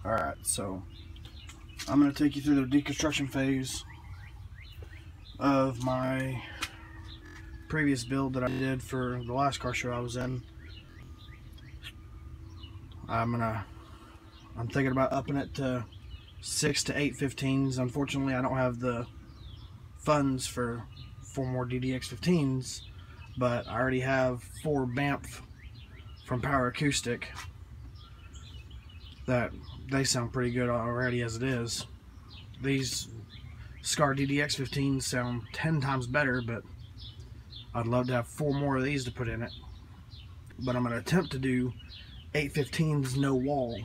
Alright, so I'm going to take you through the deconstruction phase of my previous build that I did for the last car show I was in. I'm thinking about upping it to 6 to 8 15s. Unfortunately, I don't have the funds for 4 more DDX 15s, but I already have 4 Banff from Power Acoustic that they sound pretty good already as it is. These Scar DDX 15s sound 10 times better, but I'd love to have 4 more of these to put in it. But I'm going to attempt to do 8 15s no wall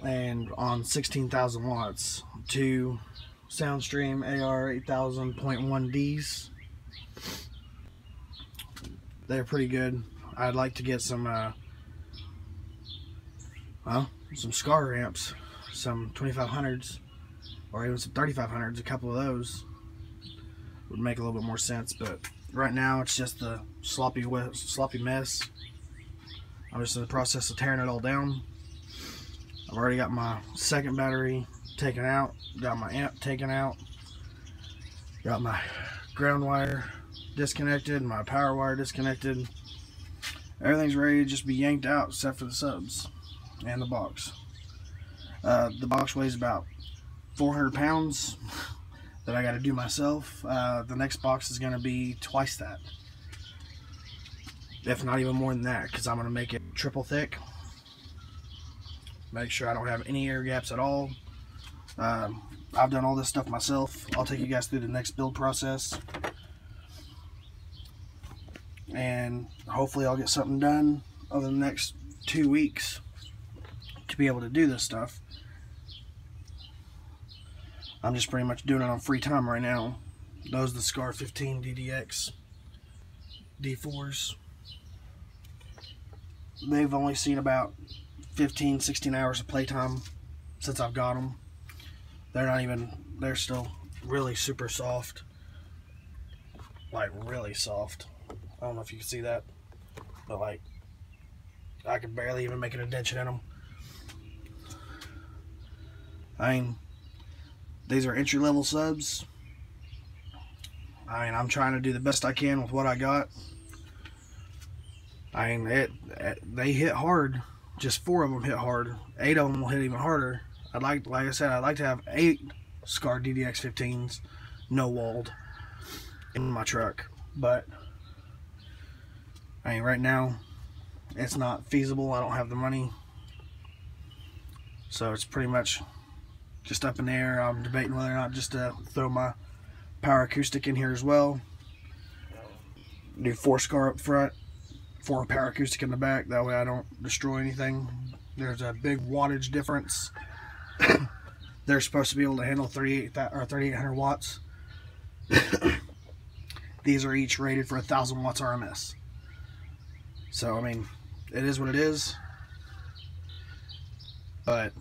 and on 16,000 watts, 2 Soundstream AR 8000.1Ds. They're pretty good. I'd like to get some some Scar amps, some 2500s or even some 3500s. A couple of those would make a little bit more sense, but right now it's just a sloppy mess. I'm just in the process of tearing it all down. I've already got my second battery taken out, got my amp taken out, got my ground wire disconnected, my power wire disconnected. Everything's ready to just be yanked out except for the subs and the box. The box weighs about 400 pounds that I got to do myself. The next box is going to be twice that, if not even more than that, because I'm going to make it triple thick. Make sure I don't have any air gaps at all. I've done all this stuff myself. I'll take you guys through the next build process, and hopefully I'll get something done over the next 2 weeks to be able to do this stuff. I'm just pretty much doing it on free time right now. Those are the Scar 15 DDX D4s. They've only seen about 15-16 hours of playtime since I've got them. They're still really super soft, like really soft. I don't know if you can see that, but like I could barely even make an indentation in them. I mean, these are entry-level subs. I mean, I'm trying to do the best I can with what I got. I mean, they hit hard. Just 4 of them hit hard. 8 of them will hit even harder. Like I said, I'd like to have 8 Scar DDX 15s, no walled, in my truck. But I mean, right now, it's not feasible. I don't have the money, so it's pretty much just up in the air. I'm debating whether or not just to throw my Power Acoustic in here as well. Do 4 Scar up front, 4 Power Acoustic in the back. That way I don't destroy anything. There's a big wattage difference. They're supposed to be able to handle 3,800 watts. These are each rated for 1,000 watts RMS. So I mean, it is what it is. But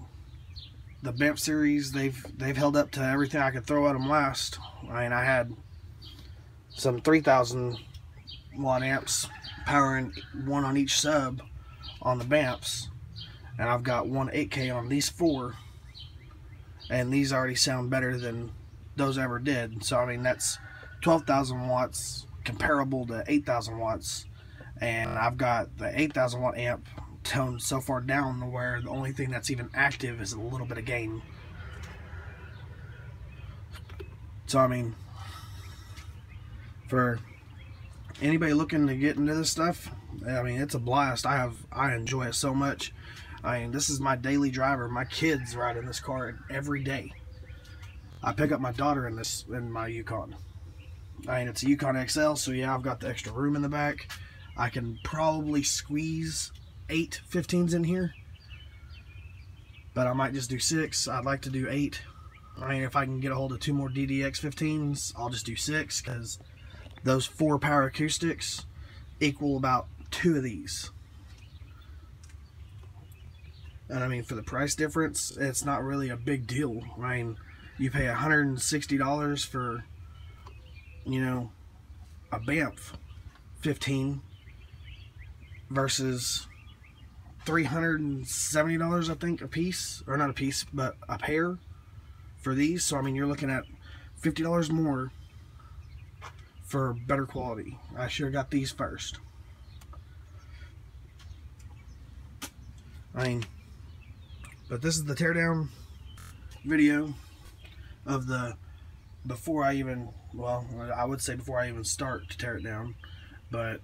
the Banff series, they've held up to everything I could throw at them last. I mean, I had some 3,000 watt amps powering 1 on each sub on the Banffs, and I've got 1 8K on these 4, and these already sound better than those ever did. So I mean, that's 12,000 watts comparable to 8,000 watts, and I've got the 8,000 watt amp toned so far down to where the only thing that's even active is a little bit of gain. So I mean, for anybody looking to get into this stuff, I mean, it's a blast. I enjoy it so much. I mean, this is my daily driver. My kids ride in this car every day. I pick up my daughter in my Yukon. I mean, it's a Yukon XL, so yeah, I've got the extra room in the back. I can probably squeeze 8 15s in here, but I might just do 6. I'd like to do 8. I mean, if I can get a hold of 2 more DDX 15s, I'll just do 6, because those 4 Power Acoustics equal about 2 of these. And I mean, for the price difference, it's not really a big deal. I mean, you pay $160 for, you know, a Banff 15 versus $370, I think, a piece, or not a piece, but a pair for these. So I mean, you're looking at $50 more for better quality. I should have got these first. I mean, but this is the teardown video of the before I even, well, I would say before I even start to tear it down, but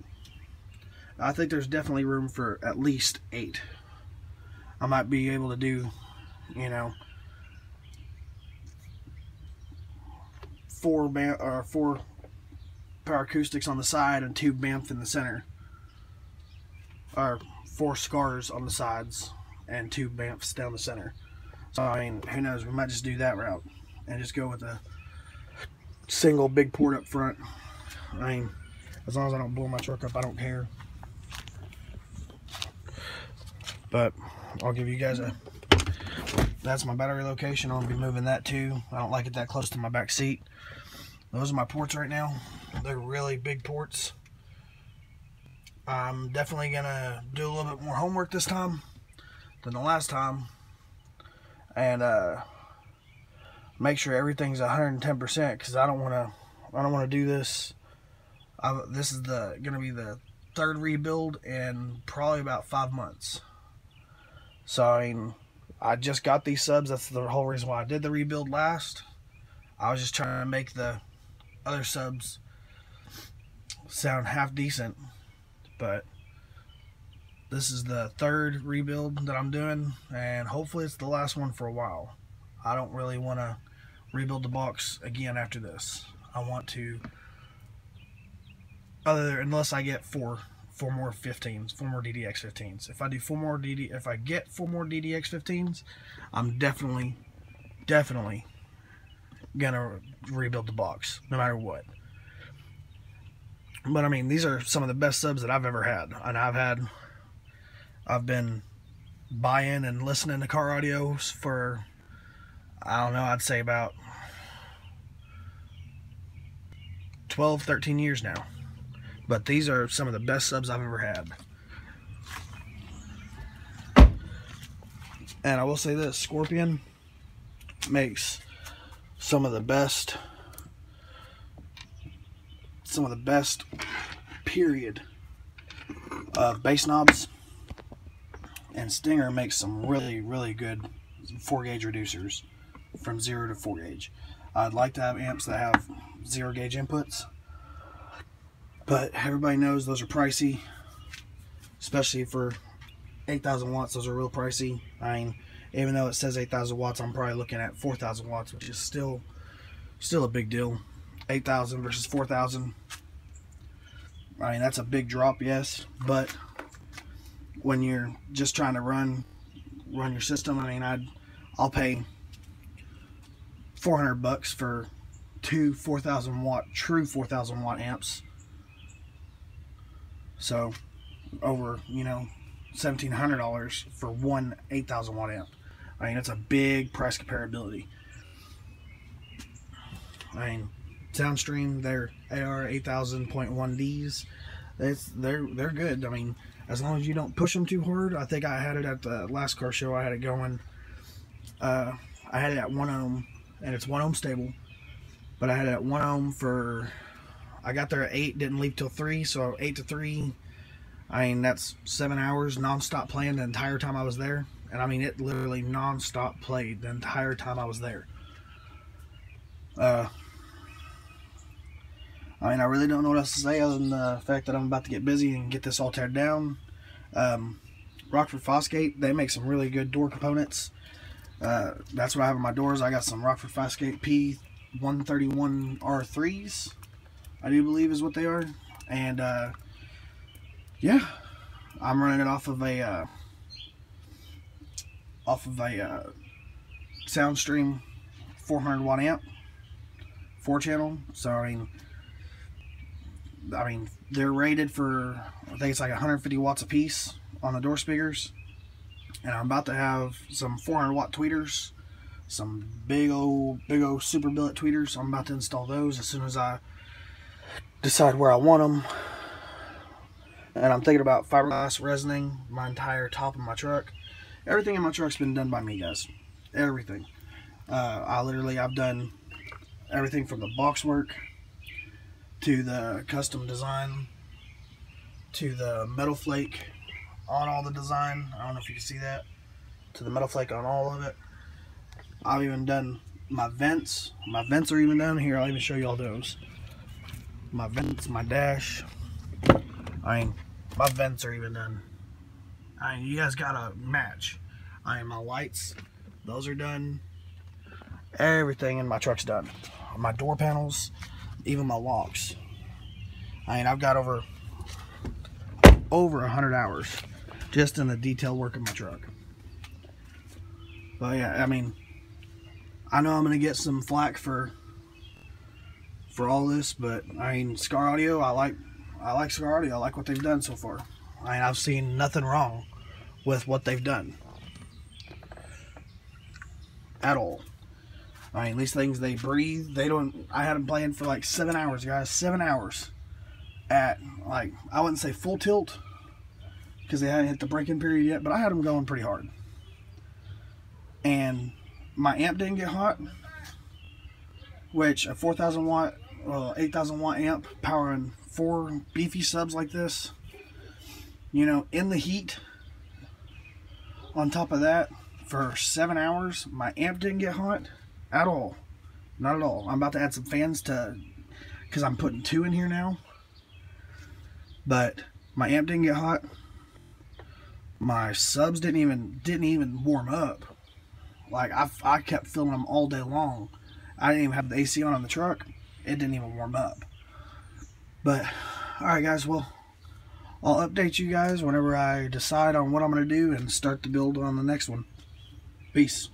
I think there's definitely room for at least 8. I might be able to do, you know, 4 Power Acoustics on the side and 2 Banff in the center, or 4 Scars on the sides and 2 Banffs down the center. So I mean, who knows, we might just do that route and just go with a single big port up front. I mean, as long as I don't blow my truck up, I don't care. But I'll give you guys that's my battery location. I'll be moving that too. I don't like it that close to my back seat. Those are my ports right now. They're really big ports. I'm definitely gonna do a little bit more homework this time than the last time, and make sure everything's 110%, because I don't want to do this. This is gonna be the 3rd rebuild in probably about 5 months. So I mean, I just got these subs. That's the whole reason why I did the rebuild last. I was just trying to make the other subs sound half decent, but this is the 3rd rebuild that I'm doing, and hopefully it's the last one for a while. I don't really want to rebuild the box again after this. I want to, unless I get four more 15s, 4 more DDX 15s. If I do 4 more if I get 4 more DDX 15s, I'm definitely gonna rebuild the box, no matter what. But I mean, these are some of the best subs that I've ever had, and I've been buying and listening to car audios for, I don't know, I'd say about 12, 13 years now. But these are some of the best subs I've ever had. And I will say this, Scorpion makes some of the best period of bass knobs, and Stinger makes some really good 4-gauge reducers from 0 to 4-gauge. I'd like to have amps that have 0-gauge inputs, but everybody knows those are pricey, especially for 8,000 watts. Those are real pricey. I mean, even though it says 8,000 watts, I'm probably looking at 4,000 watts, which is still a big deal. 8,000 versus 4,000. I mean, that's a big drop, yes, but when you're just trying to run your system, I mean, I'll pay $400 for 2 4,000 watt, true 4,000 watt amps. So over, you know, $1,700 for one 8,000 watt amp. I mean, it's a big price comparability. I mean, Soundstream, their AR 8000.1Ds, they're good. I mean, as long as you don't push them too hard. I think I had it at the last car show. I had it going. I had it at 1 ohm, and it's 1 ohm stable. But I had it at 1 ohm for. I got there at 8, didn't leave till 3, so 8 to 3. I mean, that's 7 hours non-stop playing the entire time I was there. And I mean, it literally non-stop played the entire time I was there. I mean, I really don't know what else to say other than the fact that I'm about to get busy and get this all teared down. Rockford Fosgate, they make some really good door components. That's what I have on my doors. I got some Rockford Fosgate P131 R3s, I do believe is what they are. And yeah, I'm running it off of a Soundstream 400 watt amp, 4-channel. So I mean, they're rated for, I think it's like 150 watts a piece on the door speakers. And I'm about to have some 400 watt tweeters, some big old super billet tweeters. I'm about to install those as soon as I decide where I want them. And I'm thinking about fiberglass resining my entire top of my truck. Everything in my truck's been done by me, guys. Everything. I've done everything from the box work to the custom design to the metal flake on all the design. I don't know if you can see that. To the metal flake on all of it. I've even done my vents. My vents are even done. Here, I'll even show you all those. My vents, my dash. My vents are even done. You guys gotta match. My lights, those are done. Everything in my truck's done. My door panels, even my locks. I've got over 100 hours just in the detail work of my truck. But yeah, I know I'm gonna get some flack for all this, but Scar Audio, I like Scar Audio. I like what they've done so far. I've seen nothing wrong with what they've done at all. These things, they breathe. They don't. I had them playing for like 7 hours, guys. 7 hours at, like, I wouldn't say full tilt because they hadn't hit the break-in period yet, but I had them going pretty hard. And my amp didn't get hot, which a 4,000 watt, 8,000 watt amp powering 4 beefy subs like this, in the heat. On top of that, for 7 hours, my amp didn't get hot at all. Not at all. I'm about to add some fans because I'm putting 2 in here now. But my amp didn't get hot. My subs didn't even warm up. Like, I kept filling them all day long. I didn't even have the AC on the truck. It didn't even warm up. But, alright guys, well, I'll update you guys whenever I decide on what I'm going to do and start the build on the next one. Peace.